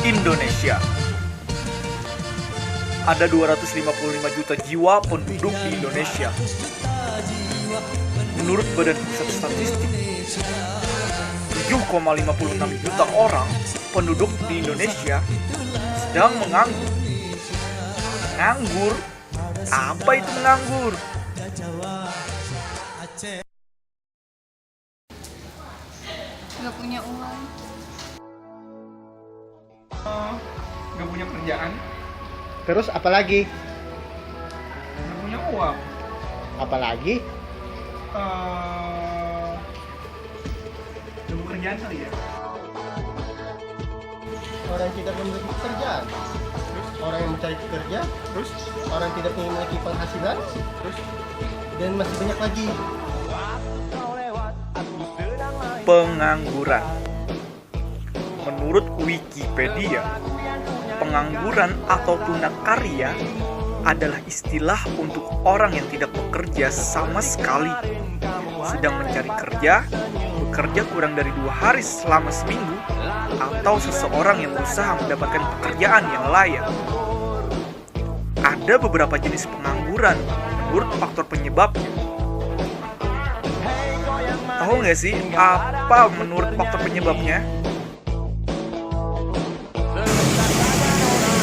Indonesia. Ada 255 juta jiwa penduduk di Indonesia. Menurut Badan Pusat Statistik, 7,56 juta orang penduduk di Indonesia sedang menganggur. Menganggur? Apa itu menganggur? Gak punya uang. Gak punya kerjaan. Terus apa lagi? Gak punya uang. Apa lagi? Gak punya kerjaan kali ya. Orang tidak memiliki pekerjaan. Orang yang mencari kerja. Terus? Orang tidak memiliki penghasilan. Terus? Dan masih banyak lagi. Pengangguran. Menurut Wikipedia, pengangguran atau tunakarya adalah istilah untuk orang yang tidak bekerja sama sekali, sedang mencari kerja, bekerja kurang dari 2 hari selama seminggu, atau seseorang yang berusaha mendapatkan pekerjaan yang layak. Ada beberapa jenis pengangguran menurut faktor penyebabnya. Tahu nggak sih apa menurut faktor penyebabnya?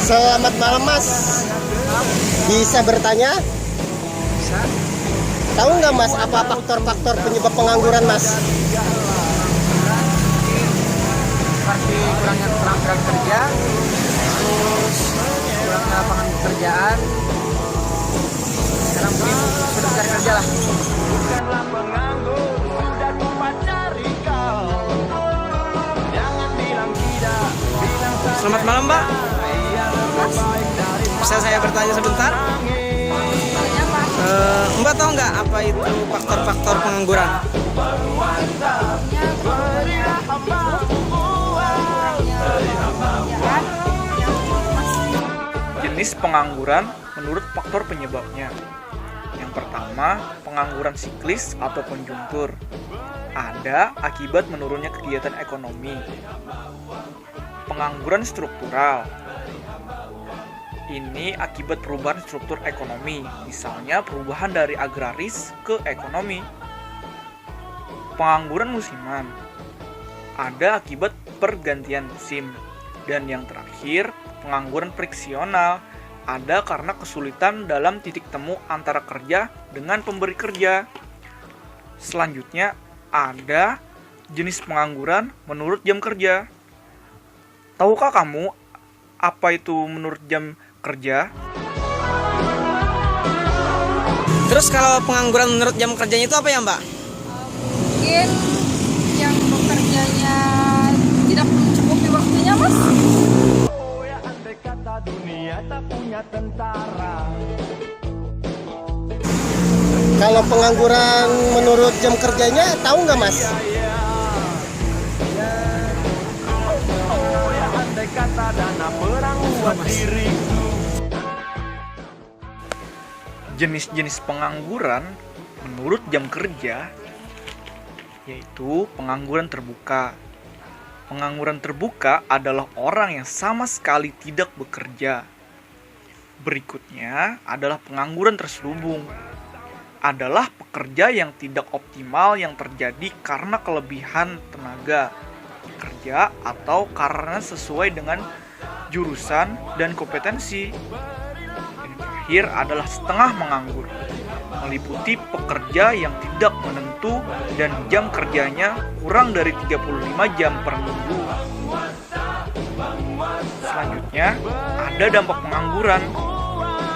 Selamat malam, Mas. Bisa bertanya? Bisa. Tahu nggak, Mas, apa faktor-faktor penyebab pengangguran, Mas? Seperti kurangnya lapangan kerja, terus kurangnya lapangan pekerjaan. Sekarang mungkin sudah mencari kerja lah. Bukanlah penganggur, sudah tempat cari kau. Jangan bilang tidak, bilang saja. Selamat malam, Mbak. Bisa saya bertanya sebentar? Mbak tahu nggak apa itu faktor-faktor pengangguran? Jenis pengangguran menurut faktor penyebabnya. Yang pertama, pengangguran siklis atau konjungtur. Ada akibat menurunnya kegiatan ekonomi. Pengangguran struktural. Ini akibat perubahan struktur ekonomi, misalnya perubahan dari agraris ke ekonomi. Pengangguran musiman. Ada akibat pergantian musim. Dan yang terakhir, pengangguran friksional. Ada karena kesulitan dalam titik temu antara kerja dengan pemberi kerja. Selanjutnya, ada jenis pengangguran menurut jam kerja. Tahukah kamu apa itu menurut jam kerja? Terus kalau pengangguran menurut jam kerjanya itu apa ya, Mbak? Mungkin yang bekerjanya tidak mencukupi waktunya, Mas. Oh ya, andai kata dunia tak punya tentara. Kalau pengangguran menurut jam kerjanya, tahu nggak, Mas? Oh ya, andai kata dana perang buat diriku. Jenis-jenis pengangguran menurut jam kerja yaitu pengangguran terbuka. Pengangguran terbuka adalah orang yang sama sekali tidak bekerja. Berikutnya adalah pengangguran terselubung. Adalah pekerja yang tidak optimal yang terjadi karena kelebihan tenaga kerja atau karena sesuai dengan jurusan dan kompetensi. Yang terakhir adalah setengah menganggur, meliputi pekerja yang tidak menentu dan jam kerjanya kurang dari 35 jam per minggu. Selanjutnya, ada dampak pengangguran.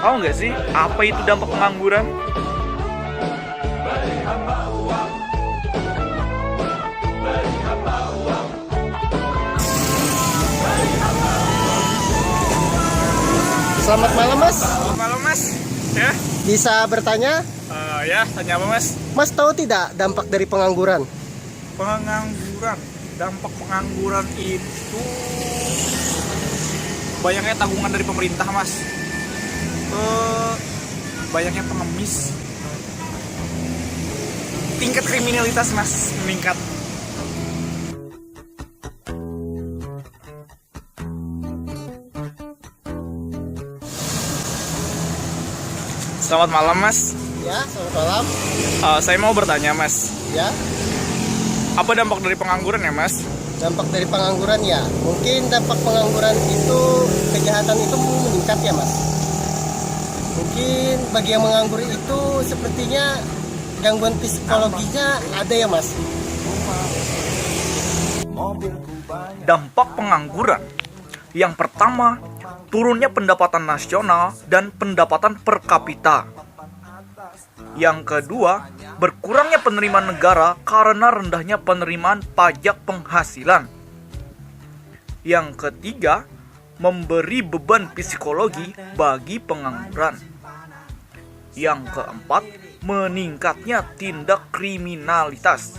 Tahu nggak sih apa itu dampak pengangguran? Selamat malam Mas. Selamat malam Mas. Ya, Bisa bertanya? ya tanya apa Mas? Mas tahu tidak dampak dari pengangguran? Pengangguran. Dampak pengangguran itu banyaknya tanggungan dari pemerintah Mas. Banyaknya pengemis. Tingkat kriminalitas Mas meningkat. Selamat malam Mas. Ya, selamat malam. Saya mau bertanya Mas, Ya, apa dampak dari pengangguran ya Mas? dampak dari pengangguran ya. Mungkin dampak pengangguran itu kejahatan itu meningkat ya Mas. Mungkin bagi yang menganggur itu sepertinya gangguan psikologinya ada ya Mas. Dampak pengangguran. Yang pertama, turunnya pendapatan nasional dan pendapatan per kapita. Yang kedua, berkurangnya penerimaan negara karena rendahnya penerimaan pajak penghasilan. Yang ketiga, memberi beban psikologi bagi pengangguran. Yang keempat, meningkatnya tindak kriminalitas.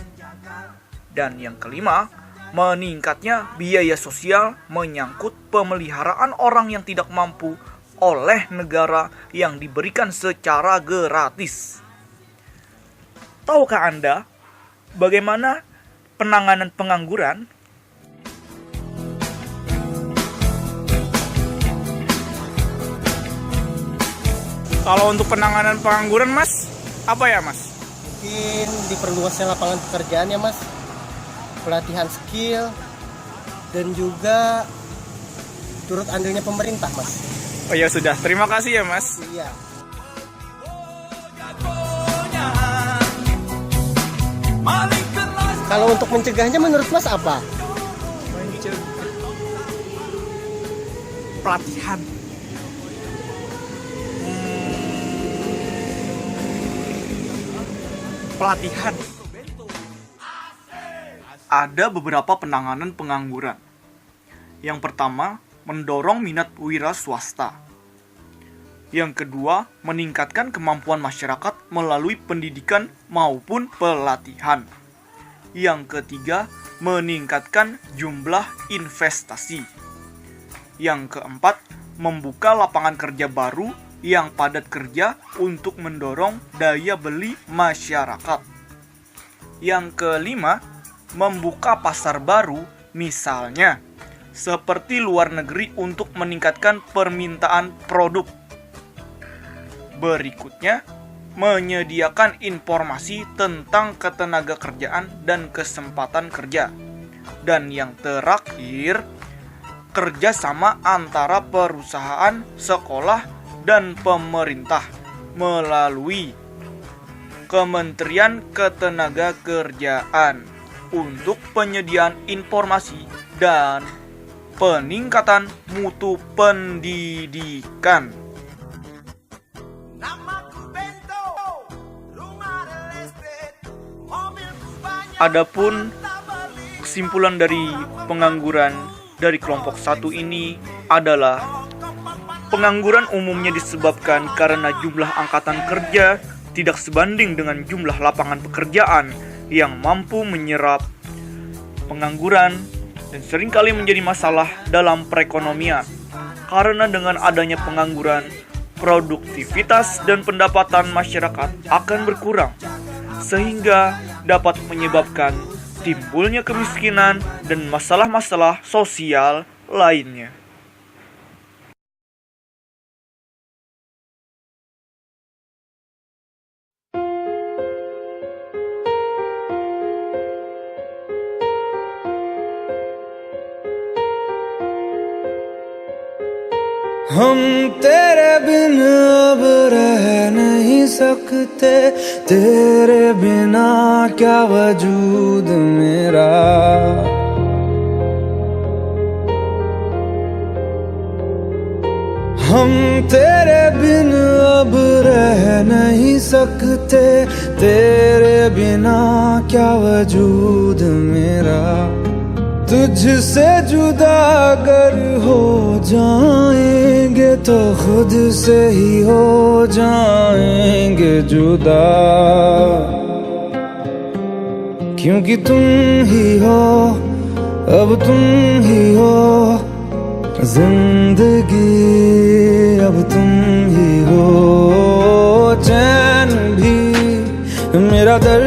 Dan yang kelima, meningkatnya biaya sosial menyangkut pemeliharaan orang yang tidak mampu oleh negara yang diberikan secara gratis. Tahukah Anda bagaimana penanganan pengangguran? Kalau untuk penanganan pengangguran Mas, apa ya Mas? Mungkin diperluasnya lapangan pekerjaan ya Mas. Pelatihan skill dan juga turut andilnya pemerintah Mas. Oh ya sudah, terima kasih ya Mas. Iya. Kalau untuk mencegahnya menurut Mas apa? Pelatihan. Pelatihan. Ada beberapa penanganan pengangguran. Yang pertama, mendorong minat wira swasta. Yang kedua, meningkatkan kemampuan masyarakat melalui pendidikan maupun pelatihan. Yang ketiga, meningkatkan jumlah investasi. Yang keempat, membuka lapangan kerja baru yang padat kerja untuk mendorong daya beli masyarakat. Yang kelima, membuka pasar baru, misalnya seperti luar negeri untuk meningkatkan permintaan produk. Berikutnya, menyediakan informasi tentang ketenaga kerjaan dan kesempatan kerja. Dan yang terakhir, kerjasama antara perusahaan, sekolah, dan pemerintah melalui Kementerian Ketenagakerjaan untuk penyediaan informasi dan peningkatan mutu pendidikan. Adapun kesimpulan dari pengangguran dari kelompok 1 ini adalah pengangguran umumnya disebabkan karena jumlah angkatan kerja tidak sebanding dengan jumlah lapangan pekerjaan yang mampu menyerap pengangguran dan seringkali menjadi masalah dalam perekonomian. Karena dengan adanya pengangguran, produktivitas dan pendapatan masyarakat akan berkurang, sehingga dapat menyebabkan timbulnya kemiskinan dan masalah-masalah sosial lainnya. हम तेरे बिन अब रह नहीं सकते, तेरे बिना क्या वजूद मेरा। हम तेरे बिन अब रह नहीं सकते, तेरे बिना क्या वजूद मेरा। तुझसे जुदा अगर हो जाएंगे तो खुद से ही हो जाएंगे जुदा, क्योंकि तुम ही हो, अब तुम ही हो जिंदगी, अब तुम ही हो चैन भी मेरा दर्द।